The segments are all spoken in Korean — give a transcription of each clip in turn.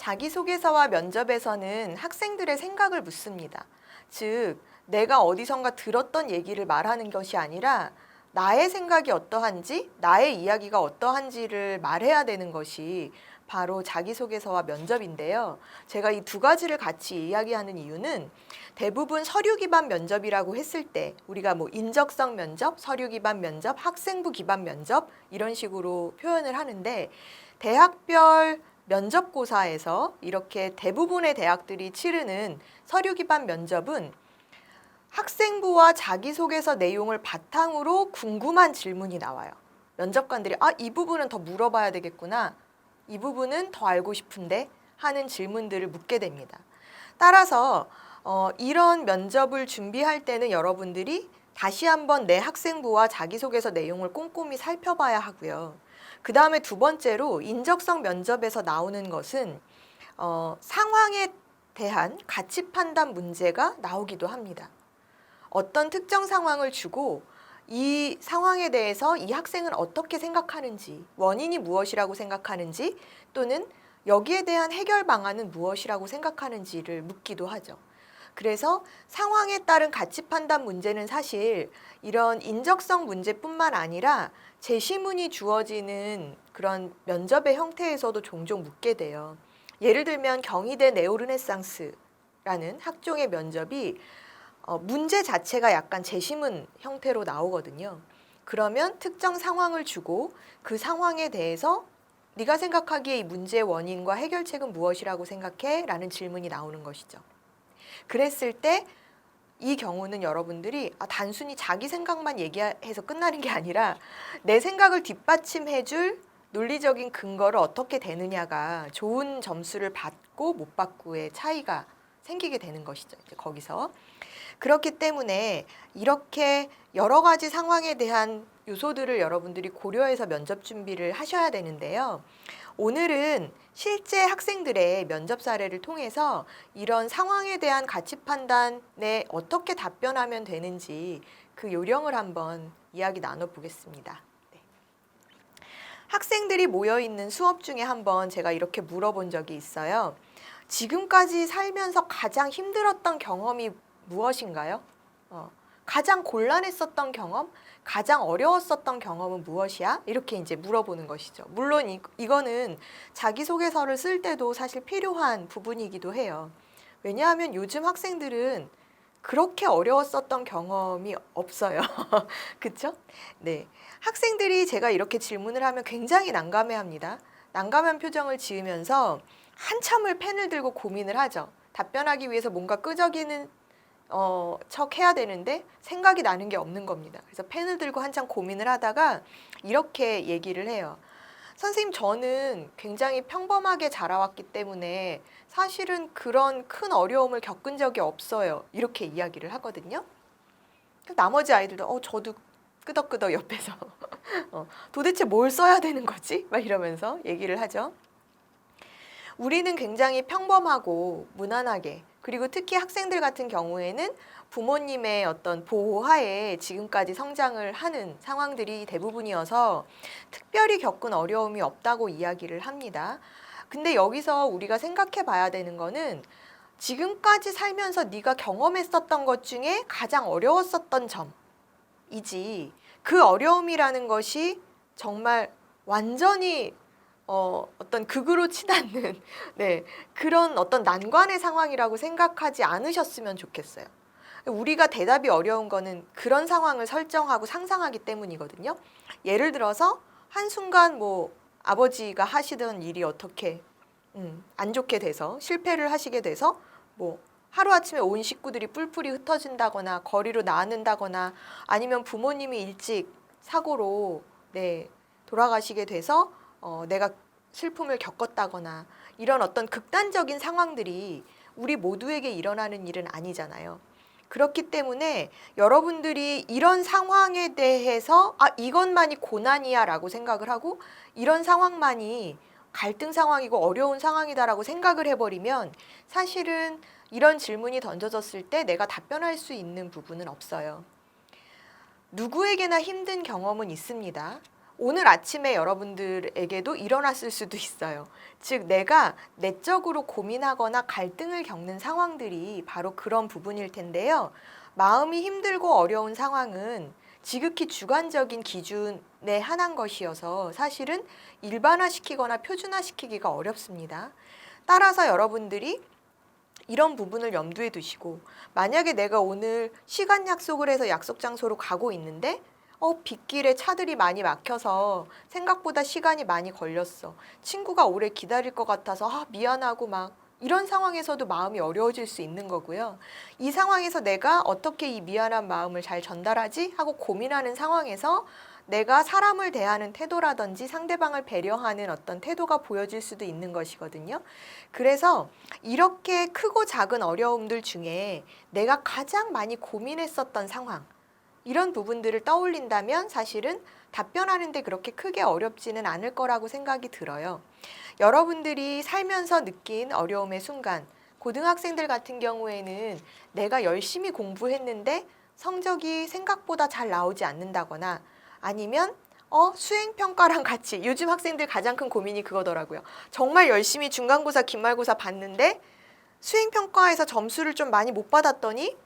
자기소개서와 면접에서는 학생들의 생각을 묻습니다. 즉, 내가 어디선가 들었던 얘기를 말하는 것이 아니라 나의 생각이 어떠한지, 나의 이야기가 어떠한지를 말해야 되는 것이 바로 자기소개서와 면접인데요. 제가 이 두 가지를 같이 이야기하는 이유는 대부분 서류 기반 면접이라고 했을 때 우리가 뭐 인적성 면접, 서류 기반 면접, 학생부 기반 면접 이런 식으로 표현을 하는데 대학별 면접고사에서 이렇게 대부분의 대학들이 치르는 서류 기반 면접은 학생부와 자기소개서 내용을 바탕으로 궁금한 질문이 나와요. 면접관들이 이 부분은 더 물어봐야 되겠구나. 이 부분은 더 알고 싶은데 하는 질문들을 묻게 됩니다. 따라서 이런 면접을 준비할 때는 여러분들이 다시 한번 내 학생부와 자기소개서 내용을 꼼꼼히 살펴봐야 하고요. 그 다음에 두 번째로 인적성 면접에서 나오는 것은 상황에 대한 가치 판단 문제가 나오기도 합니다. 어떤 특정 상황을 주고 이 상황에 대해서 이 학생은 어떻게 생각하는지, 원인이 무엇이라고 생각하는지, 또는 여기에 대한 해결 방안은 무엇이라고 생각하는지를 묻기도 하죠. 그래서 상황에 따른 가치 판단 문제는 사실 이런 인적성 문제뿐만 아니라 제시문이 주어지는 그런 면접의 형태에서도 종종 묻게 돼요. 예를 들면 경희대 네오르네상스라는 학종의 면접이 문제 자체가 약간 제시문 형태로 나오거든요. 그러면 특정 상황을 주고 그 상황에 대해서 네가 생각하기에 이 문제의 원인과 해결책은 무엇이라고 생각해? 라는 질문이 나오는 것이죠. 그랬을 때 이 경우는 여러분들이 단순히 자기 생각만 얘기해서 끝나는 게 아니라 내 생각을 뒷받침해줄 논리적인 근거를 어떻게 대느냐가 좋은 점수를 받고 못 받고의 차이가 생기게 되는 것이죠. 이제 거기서. 그렇기 때문에 이렇게 여러 가지 상황에 대한 요소들을 여러분들이 고려해서 면접 준비를 하셔야 되는데요. 오늘은 실제 학생들의 면접 사례를 통해서 이런 상황에 대한 가치 판단에 어떻게 답변하면 되는지 그 요령을 한번 이야기 나눠보겠습니다. 네. 학생들이 모여있는 수업 중에 한번 제가 이렇게 물어본 적이 있어요. 지금까지 살면서 가장 힘들었던 경험이 무엇인가요? 가장 곤란했었던 경험? 가장 어려웠었던 경험은 무엇이야? 이렇게 이제 물어보는 것이죠. 물론 이거는 자기소개서를 쓸 때도 사실 필요한 부분이기도 해요. 왜냐하면 요즘 학생들은 그렇게 어려웠었던 경험이 없어요. 그쵸? 네. 학생들이 제가 이렇게 질문을 하면 굉장히 난감해합니다. 난감한 표정을 지으면서 한참을 펜을 들고 고민을 하죠. 답변하기 위해서 뭔가 끄적이는 척 해야 되는데 생각이 나는 게 없는 겁니다. 그래서 펜을 들고 한참 고민을 하다가 이렇게 얘기를 해요. 선생님, 저는 굉장히 평범하게 자라왔기 때문에 사실은 그런 큰 어려움을 겪은 적이 없어요. 이렇게 이야기를 하거든요. 나머지 아이들도 저도 끄덕끄덕 옆에서 도대체 뭘 써야 되는 거지? 막 이러면서 얘기를 하죠. 우리는 굉장히 평범하고 무난하게, 그리고 특히 학생들 같은 경우에는 부모님의 어떤 보호하에 지금까지 성장을 하는 상황들이 대부분이어서 특별히 겪은 어려움이 없다고 이야기를 합니다. 근데 여기서 우리가 생각해 봐야 되는 거는 지금까지 살면서 네가 경험했었던 것 중에 가장 어려웠었던 점이지, 그 어려움이라는 것이 정말 완전히 어떤 극으로 치닫는 네, 그런 어떤 난관의 상황이라고 생각하지 않으셨으면 좋겠어요. 우리가 대답이 어려운 거는 그런 상황을 설정하고 상상하기 때문이거든요. 예를 들어서 한순간 뭐 아버지가 하시던 일이 어떻게 안 좋게 돼서 실패를 하시게 돼서 뭐 하루아침에 온 식구들이 뿔뿔이 흩어진다거나 거리로 나앉는다거나 아니면 부모님이 일찍 사고로 돌아가시게 돼서 내가 슬픔을 겪었다거나 이런 어떤 극단적인 상황들이 우리 모두에게 일어나는 일은 아니잖아요. 그렇기 때문에 여러분들이 이런 상황에 대해서 이것만이 고난이야 라고 생각을 하고 이런 상황만이 갈등 상황이고 어려운 상황이다라고 생각을 해버리면 사실은 이런 질문이 던져졌을 때 내가 답변할 수 있는 부분은 없어요. 누구에게나 힘든 경험은 있습니다. 오늘 아침에 여러분들에게도 일어났을 수도 있어요. 즉, 내가 내적으로 고민하거나 갈등을 겪는 상황들이 바로 그런 부분일 텐데요. 마음이 힘들고 어려운 상황은 지극히 주관적인 기준에 한한 것이어서 사실은 일반화시키거나 표준화시키기가 어렵습니다. 따라서 여러분들이 이런 부분을 염두에 두시고, 만약에 내가 오늘 시간 약속을 해서 약속 장소로 가고 있는데 빗길에 차들이 많이 막혀서 생각보다 시간이 많이 걸렸어. 친구가 오래 기다릴 것 같아서 미안하고 막 이런 상황에서도 마음이 어려워질 수 있는 거고요. 이 상황에서 내가 어떻게 이 미안한 마음을 잘 전달하지? 하고 고민하는 상황에서 내가 사람을 대하는 태도라든지 상대방을 배려하는 어떤 태도가 보여질 수도 있는 것이거든요. 그래서 이렇게 크고 작은 어려움들 중에 내가 가장 많이 고민했었던 상황, 이런 부분들을 떠올린다면 사실은 답변하는데 그렇게 크게 어렵지는 않을 거라고 생각이 들어요. 여러분들이 살면서 느낀 어려움의 순간, 고등학생들 같은 경우에는 내가 열심히 공부했는데 성적이 생각보다 잘 나오지 않는다거나, 아니면 수행평가랑 같이, 요즘 학생들 가장 큰 고민이 그거더라고요. 정말 열심히 중간고사, 기말고사 봤는데 수행평가에서 점수를 좀 많이 못 받았더니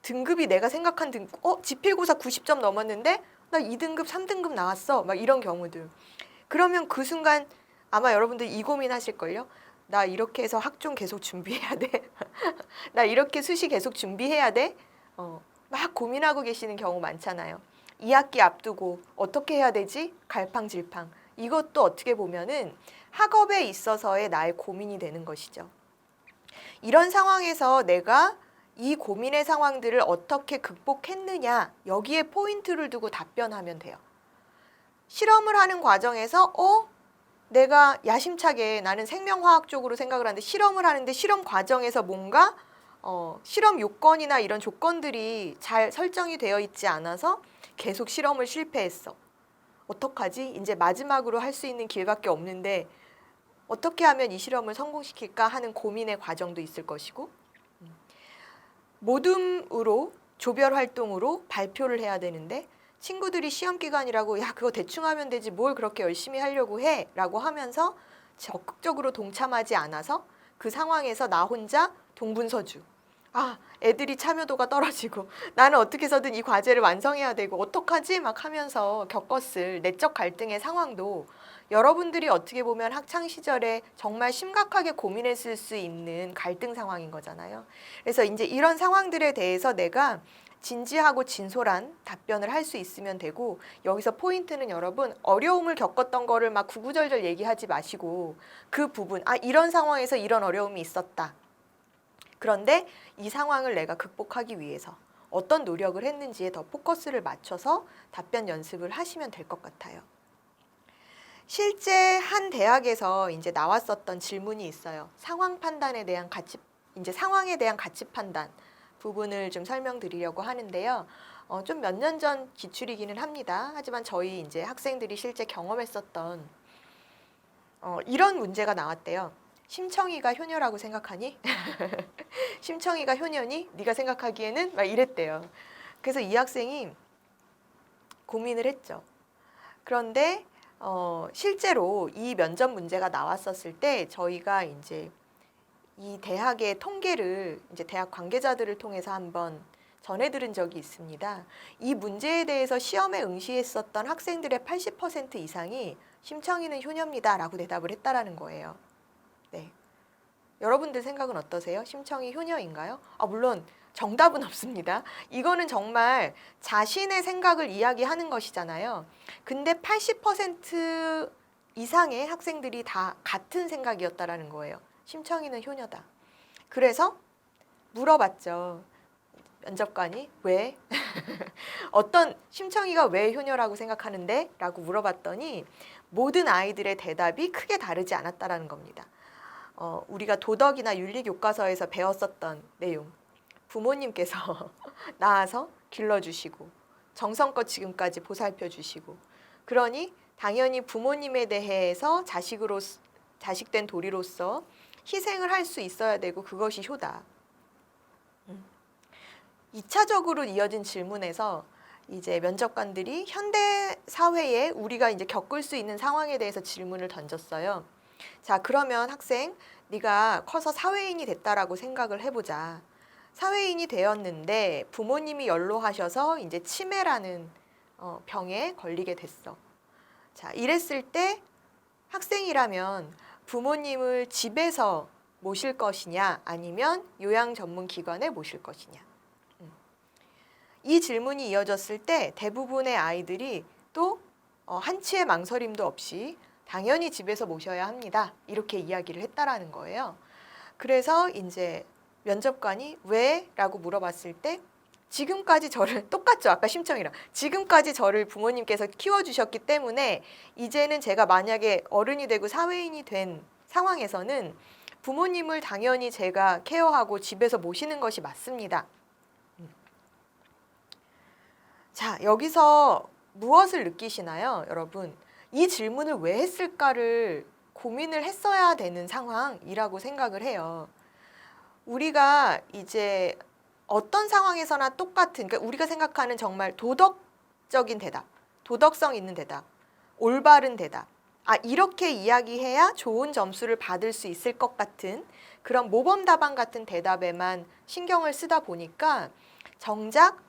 등급이 내가 생각한 등급, 지필고사 90점 넘었는데 나 2등급, 3등급 나왔어. 막 이런 경우들. 그러면 그 순간 아마 여러분들 이 고민하실걸요? 나 이렇게 해서 학종 계속 준비해야 돼? 나 이렇게 수시 계속 준비해야 돼? 막 고민하고 계시는 경우 많잖아요. 2학기 앞두고 어떻게 해야 되지? 갈팡질팡. 이것도 어떻게 보면은 학업에 있어서의 나의 고민이 되는 것이죠. 이런 상황에서 내가 이 고민의 상황들을 어떻게 극복했느냐, 여기에 포인트를 두고 답변하면 돼요. 실험을 하는 과정에서 내가 야심차게 나는 생명화학 쪽으로 생각을 하는데 실험을 하는데 실험 과정에서 뭔가 실험 요건이나 이런 조건들이 잘 설정이 되어 있지 않아서 계속 실험을 실패했어. 어떡하지? 이제 마지막으로 할 수 있는 길밖에 없는데 어떻게 하면 이 실험을 성공시킬까 하는 고민의 과정도 있을 것이고, 모둠으로 조별 활동으로 발표를 해야 되는데 친구들이 시험 기간이라고 야 그거 대충 하면 되지 뭘 그렇게 열심히 하려고 해 라고 하면서 적극적으로 동참하지 않아서 그 상황에서 나 혼자 동분서주, 애들이 참여도가 떨어지고 나는 어떻게 해서든 이 과제를 완성해야 되고 어떡하지 막 하면서 겪었을 내적 갈등의 상황도 여러분들이 어떻게 보면 학창 시절에 정말 심각하게 고민했을 수 있는 갈등 상황인 거잖아요. 그래서 이제 이런 상황들에 대해서 내가 진지하고 진솔한 답변을 할 수 있으면 되고, 여기서 포인트는 여러분 어려움을 겪었던 거를 막 구구절절 얘기하지 마시고 그 부분, 이런 상황에서 이런 어려움이 있었다. 그런데 이 상황을 내가 극복하기 위해서 어떤 노력을 했는지에 더 포커스를 맞춰서 답변 연습을 하시면 될 것 같아요. 실제 한 대학에서 이제 나왔었던 질문이 있어요. 상황 판단에 대한 상황에 대한 가치 판단 부분을 좀 설명드리려고 하는데요. 좀 몇 년 전 기출이기는 합니다. 하지만 저희 이제 학생들이 실제 경험했었던 이런 문제가 나왔대요. 심청이가 효녀라고 생각하니? 심청이가 효녀니? 네가 생각하기에는? 막 이랬대요. 그래서 이 학생이 고민을 했죠. 그런데 실제로 이 면접 문제가 나왔었을 때 저희가 이제 이 대학의 통계를 이제 대학 관계자들을 통해서 한번 전해 들은 적이 있습니다. 이 문제에 대해서 시험에 응시했었던 학생들의 80% 이상이 심청이는 효녀입니다라고 대답을 했다라는 거예요. 네. 여러분들 생각은 어떠세요? 심청이 효녀인가요? 물론 정답은 없습니다. 이거는 정말 자신의 생각을 이야기하는 것이잖아요. 근데 80% 이상의 학생들이 다 같은 생각이었다라는 거예요. 심청이는 효녀다. 그래서 물어봤죠. 면접관이 왜? 심청이가 왜 효녀라고 생각하는데? 라고 물어봤더니 모든 아이들의 대답이 크게 다르지 않았다라는 겁니다. 우리가 도덕이나 윤리 교과서에서 배웠었던 내용. 부모님께서 낳아서 길러주시고 정성껏 지금까지 보살펴 주시고, 그러니 당연히 부모님에 대해서 자식된 도리로서 희생을 할 수 있어야 되고 그것이 효다. 2차적으로 이어진 질문에서 이제 면접관들이 현대 사회에 우리가 이제 겪을 수 있는 상황에 대해서 질문을 던졌어요. 자, 그러면 학생, 네가 커서 사회인이 됐다라고 생각을 해보자. 사회인이 되었는데 부모님이 연로하셔서 이제 치매라는 병에 걸리게 됐어. 자, 이랬을 때 학생이라면 부모님을 집에서 모실 것이냐 아니면 요양 전문 기관에 모실 것이냐. 이 질문이 이어졌을 때 대부분의 아이들이 또 한치의 망설임도 없이 당연히 집에서 모셔야 합니다. 이렇게 이야기를 했다라는 거예요. 그래서 이제 면접관이 왜? 라고 물어봤을 때 지금까지 저를 똑같죠. 아까 심청이랑 지금까지 저를 부모님께서 키워주셨기 때문에 이제는 제가 만약에 어른이 되고 사회인이 된 상황에서는 부모님을 당연히 제가 케어하고 집에서 모시는 것이 맞습니다. 자, 여기서 무엇을 느끼시나요, 여러분? 이 질문을 왜 했을까를 고민을 했어야 되는 상황이라고 생각을 해요. 우리가 이제 어떤 상황에서나 똑같은, 그러니까 우리가 생각하는 정말 도덕적인 대답, 도덕성 있는 대답, 올바른 대답, 이렇게 이야기해야 좋은 점수를 받을 수 있을 것 같은 그런 모범 답안 같은 대답에만 신경을 쓰다 보니까 정작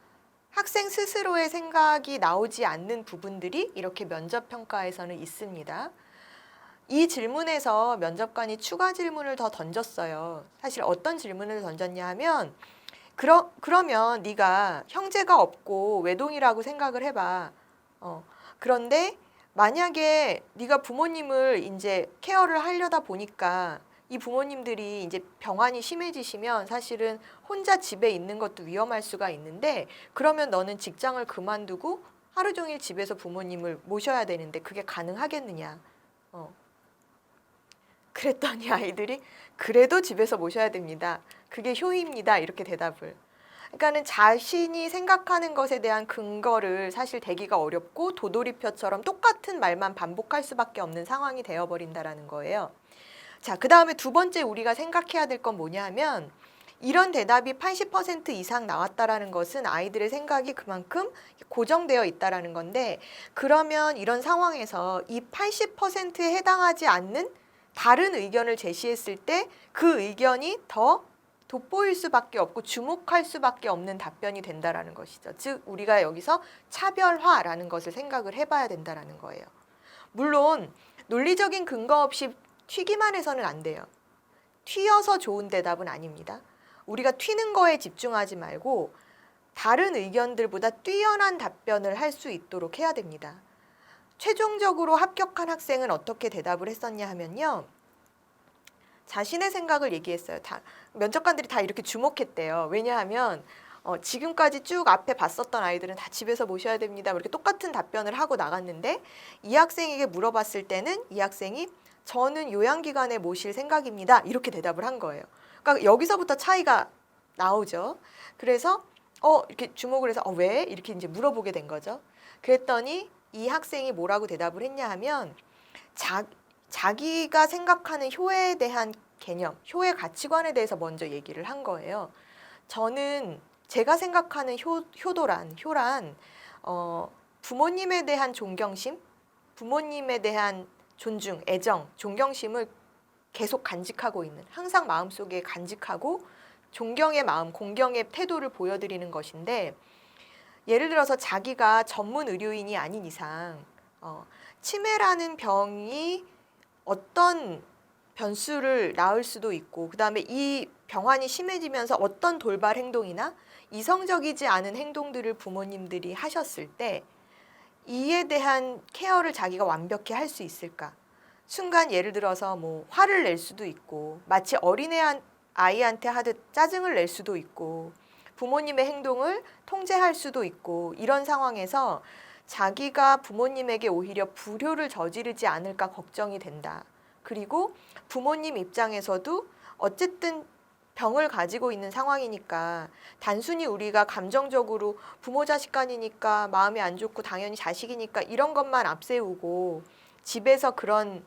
학생 스스로의 생각이 나오지 않는 부분들이 이렇게 면접 평가에서는 있습니다. 이 질문에서 면접관이 추가 질문을 더 던졌어요. 사실 어떤 질문을 던졌냐 하면 그러면 네가 형제가 없고 외동이라고 생각을 해봐. 그런데 만약에 네가 부모님을 이제 케어를 하려다 보니까 이 부모님들이 이제 병환이 심해지시면 사실은 혼자 집에 있는 것도 위험할 수가 있는데 그러면 너는 직장을 그만두고 하루 종일 집에서 부모님을 모셔야 되는데 그게 가능하겠느냐. 그랬더니 아이들이 그래도 집에서 모셔야 됩니다. 그게 효입니다. 이렇게 대답을. 그러니까는 자신이 생각하는 것에 대한 근거를 사실 대기가 어렵고 도돌이표처럼 똑같은 말만 반복할 수밖에 없는 상황이 되어버린다라는 거예요. 자, 그 다음에 두 번째 우리가 생각해야 될 건 뭐냐 하면 이런 대답이 80% 이상 나왔다라는 것은 아이들의 생각이 그만큼 고정되어 있다라는 건데 그러면 이런 상황에서 이 80%에 해당하지 않는 다른 의견을 제시했을 때 그 의견이 더 돋보일 수밖에 없고 주목할 수밖에 없는 답변이 된다라는 것이죠. 즉 우리가 여기서 차별화라는 것을 생각을 해봐야 된다라는 거예요. 물론 논리적인 근거 없이 튀기만 해서는 안 돼요. 튀어서 좋은 대답은 아닙니다. 우리가 튀는 거에 집중하지 말고 다른 의견들보다 뛰어난 답변을 할 수 있도록 해야 됩니다. 최종적으로 합격한 학생은 어떻게 대답을 했었냐 하면요. 자신의 생각을 얘기했어요. 면접관들이 다 이렇게 주목했대요. 왜냐하면 지금까지 쭉 앞에 봤었던 아이들은 다 집에서 모셔야 됩니다. 이렇게 똑같은 답변을 하고 나갔는데 이 학생에게 물어봤을 때는 이 학생이 저는 요양기관에 모실 생각입니다. 이렇게 대답을 한 거예요. 그러니까 여기서부터 차이가 나오죠. 그래서 이렇게 주목을 해서 왜? 이렇게 이제 물어보게 된 거죠. 그랬더니 이 학생이 뭐라고 대답을 했냐 하면 자기가 생각하는 효에 대한 개념, 효의 가치관에 대해서 먼저 얘기를 한 거예요. 저는 제가 생각하는 효란 부모님에 대한 존경심, 부모님에 대한 존중, 애정, 존경심을 계속 간직하고 있는, 항상 마음속에 간직하고 존경의 마음, 공경의 태도를 보여드리는 것인데 예를 들어서 자기가 전문 의료인이 아닌 이상 치매라는 병이 어떤 변수를 낳을 수도 있고 그다음에 이 병환이 심해지면서 어떤 돌발 행동이나 이성적이지 않은 행동들을 부모님들이 하셨을 때 이에 대한 케어를 자기가 완벽히 할 수 있을까? 순간 예를 들어서 뭐 화를 낼 수도 있고 마치 아이한테 하듯 짜증을 낼 수도 있고 부모님의 행동을 통제할 수도 있고 이런 상황에서 자기가 부모님에게 오히려 불효를 저지르지 않을까 걱정이 된다. 그리고 부모님 입장에서도 어쨌든 병을 가지고 있는 상황이니까 단순히 우리가 감정적으로 부모 자식 간이니까 마음이 안 좋고 당연히 자식이니까 이런 것만 앞세우고 집에서 그런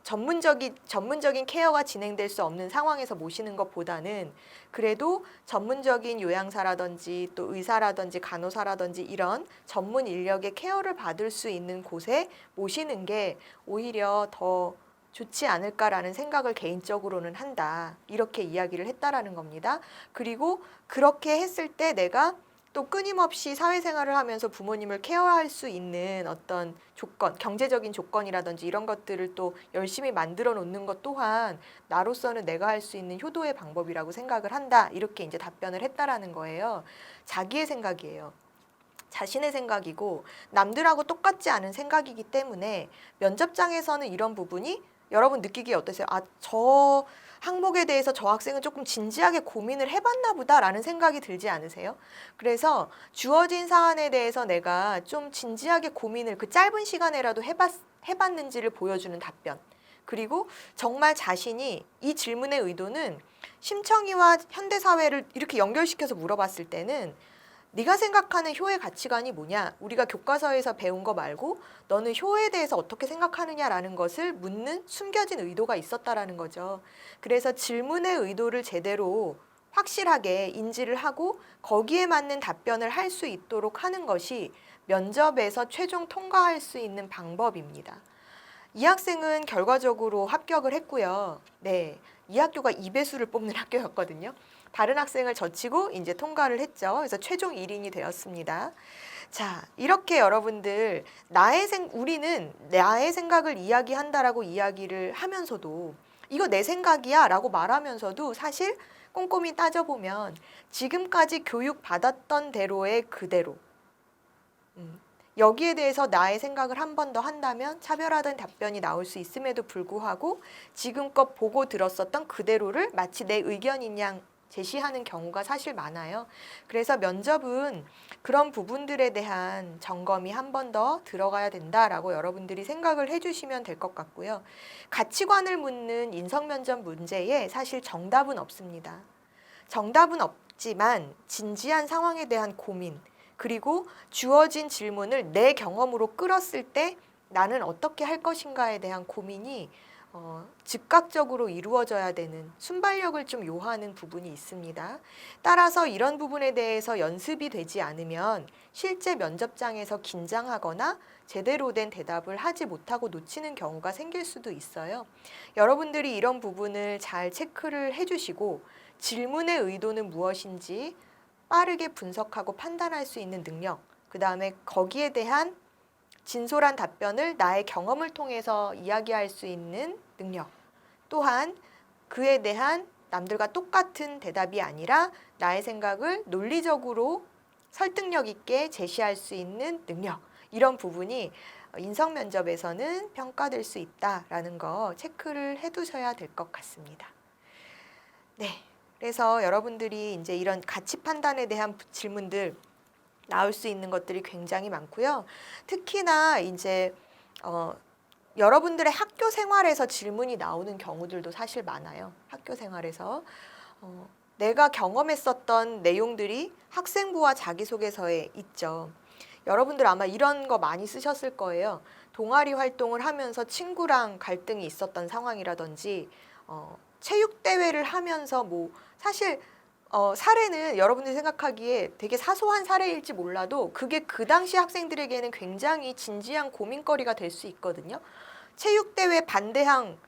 전문적인 케어가 진행될 수 없는 상황에서 모시는 것보다는 그래도 전문적인 요양사라든지 또 의사라든지 간호사라든지 이런 전문 인력의 케어를 받을 수 있는 곳에 모시는 게 오히려 더 좋지 않을까라는 생각을 개인적으로는 한다. 이렇게 이야기를 했다라는 겁니다. 그리고 그렇게 했을 때 내가 또 끊임없이 사회생활을 하면서 부모님을 케어할 수 있는 어떤 조건, 경제적인 조건이라든지 이런 것들을 또 열심히 만들어 놓는 것 또한 나로서는 내가 할 수 있는 효도의 방법이라고 생각을 한다. 이렇게 이제 답변을 했다라는 거예요. 자기의 생각이에요. 자신의 생각이고 남들하고 똑같지 않은 생각이기 때문에 면접장에서는 이런 부분이 여러분 느끼기에 어떠세요? 아, 저 항목에 대해서 저 학생은 조금 진지하게 고민을 해봤나 보다라는 생각이 들지 않으세요? 그래서 주어진 사안에 대해서 내가 좀 진지하게 고민을 그 짧은 시간에라도 해봤는지를 보여주는 답변. 그리고 정말 자신이 이 질문의 의도는 심청이와 현대사회를 이렇게 연결시켜서 물어봤을 때는 네가 생각하는 효의 가치관이 뭐냐? 우리가 교과서에서 배운 거 말고 너는 효에 대해서 어떻게 생각하느냐라는 것을 묻는 숨겨진 의도가 있었다라는 거죠. 그래서 질문의 의도를 제대로 확실하게 인지를 하고 거기에 맞는 답변을 할 수 있도록 하는 것이 면접에서 최종 통과할 수 있는 방법입니다. 이 학생은 결과적으로 합격을 했고요. 네, 이 학교가 2배수를 뽑는 학교였거든요. 다른 학생을 젖히고 이제 통과를 했죠. 그래서 최종 1인이 되었습니다. 자, 이렇게 여러분들 우리는 나의 생각을 이야기한다라고 이야기를 하면서도 이거 내 생각이야 라고 말하면서도 사실 꼼꼼히 따져보면 지금까지 교육받았던 대로의 그대로 여기에 대해서 나의 생각을 한 번 더 한다면 차별화된 답변이 나올 수 있음에도 불구하고 지금껏 보고 들었었던 그대로를 마치 내 의견인 양 제시하는 경우가 사실 많아요. 그래서 면접은 그런 부분들에 대한 점검이 한 번 더 들어가야 된다라고 여러분들이 생각을 해주시면 될 것 같고요. 가치관을 묻는 인성면접 문제에 사실 정답은 없습니다. 정답은 없지만 진지한 상황에 대한 고민, 그리고 주어진 질문을 내 경험으로 끌었을 때 나는 어떻게 할 것인가에 대한 고민이 즉각적으로 이루어져야 되는 순발력을 좀 요하는 부분이 있습니다. 따라서 이런 부분에 대해서 연습이 되지 않으면 실제 면접장에서 긴장하거나 제대로 된 대답을 하지 못하고 놓치는 경우가 생길 수도 있어요. 여러분들이 이런 부분을 잘 체크를 해주시고 질문의 의도는 무엇인지 빠르게 분석하고 판단할 수 있는 능력, 그 다음에 거기에 대한 진솔한 답변을 나의 경험을 통해서 이야기할 수 있는 능력, 또한 그에 대한 남들과 똑같은 대답이 아니라 나의 생각을 논리적으로 설득력 있게 제시할 수 있는 능력, 이런 부분이 인성 면접에서는 평가될 수 있다라는 거 체크를 해두셔야 될 것 같습니다. 네. 그래서 여러분들이 이제 이런 가치 판단에 대한 질문들 나올 수 있는 것들이 굉장히 많고요. 특히나 이제 여러분들의 학교 생활에서 질문이 나오는 경우들도 사실 많아요. 학교 생활에서 내가 경험했었던 내용들이 학생부와 자기소개서에 있죠. 여러분들 아마 이런 거 많이 쓰셨을 거예요. 동아리 활동을 하면서 친구랑 갈등이 있었던 상황이라든지 체육대회를 하면서 뭐 사실 사례는 여러분들이 생각하기에 되게 사소한 사례일지 몰라도 그게 그 당시 학생들에게는 굉장히 진지한 고민거리가 될 수 있거든요. 체육대회 반대항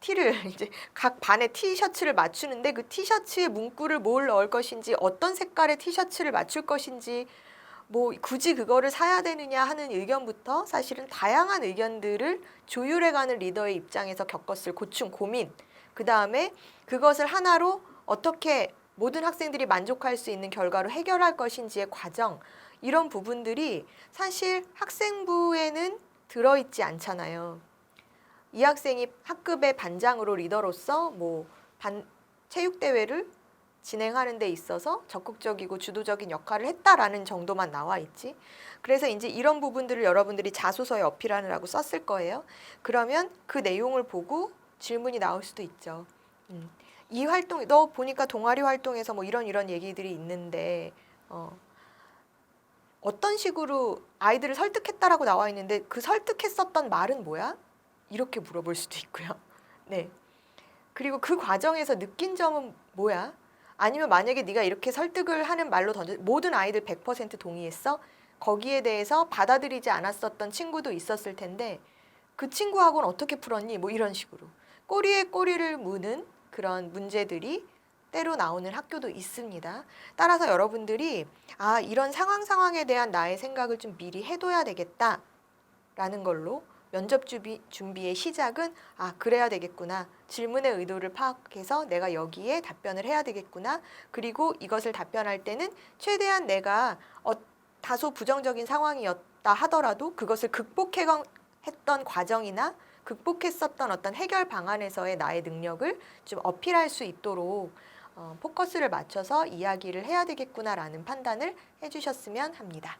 티를 이제 각 반의 티셔츠를 맞추는데 그 티셔츠에 문구를 뭘 넣을 것인지 어떤 색깔의 티셔츠를 맞출 것인지 뭐 굳이 그거를 사야 되느냐 하는 의견부터 사실은 다양한 의견들을 조율해가는 리더의 입장에서 겪었을 고충, 고민, 그 다음에 그것을 하나로 어떻게 모든 학생들이 만족할 수 있는 결과로 해결할 것인지의 과정, 이런 부분들이 사실 학생부에는 들어있지 않잖아요. 이 학생이 학급의 반장으로 리더로서 체육대회를 진행하는 데 있어서 적극적이고 주도적인 역할을 했다라는 정도만 나와 있지. 그래서 이제 이런 부분들을 여러분들이 자소서에 어필하느라고 썼을 거예요. 그러면 그 내용을 보고 질문이 나올 수도 있죠. 이 활동, 너 보니까 동아리 활동에서 뭐 이런 얘기들이 있는데 어떤 식으로 아이들을 설득했다라고 나와 있는데 그 설득했었던 말은 뭐야? 이렇게 물어볼 수도 있고요. 네. 그리고 그 과정에서 느낀 점은 뭐야? 아니면 만약에 네가 이렇게 설득을 하는 말로 던져 모든 아이들 100% 동의했어? 거기에 대해서 받아들이지 않았었던 친구도 있었을 텐데 그 친구하고는 어떻게 풀었니? 뭐 이런 식으로 꼬리에 꼬리를 무는 그런 문제들이 때로 나오는 학교도 있습니다. 따라서 여러분들이 이런 상황에 대한 나의 생각을 좀 미리 해둬야 되겠다라는 걸로 면접 준비의 시작은 그래야 되겠구나. 질문의 의도를 파악해서 내가 여기에 답변을 해야 되겠구나. 그리고 이것을 답변할 때는 최대한 내가 다소 부정적인 상황이었다 하더라도 그것을 극복했던 과정이나 극복했었던 어떤 해결 방안에서의 나의 능력을 좀 어필할 수 있도록 포커스를 맞춰서 이야기를 해야 되겠구나라는 판단을 해주셨으면 합니다.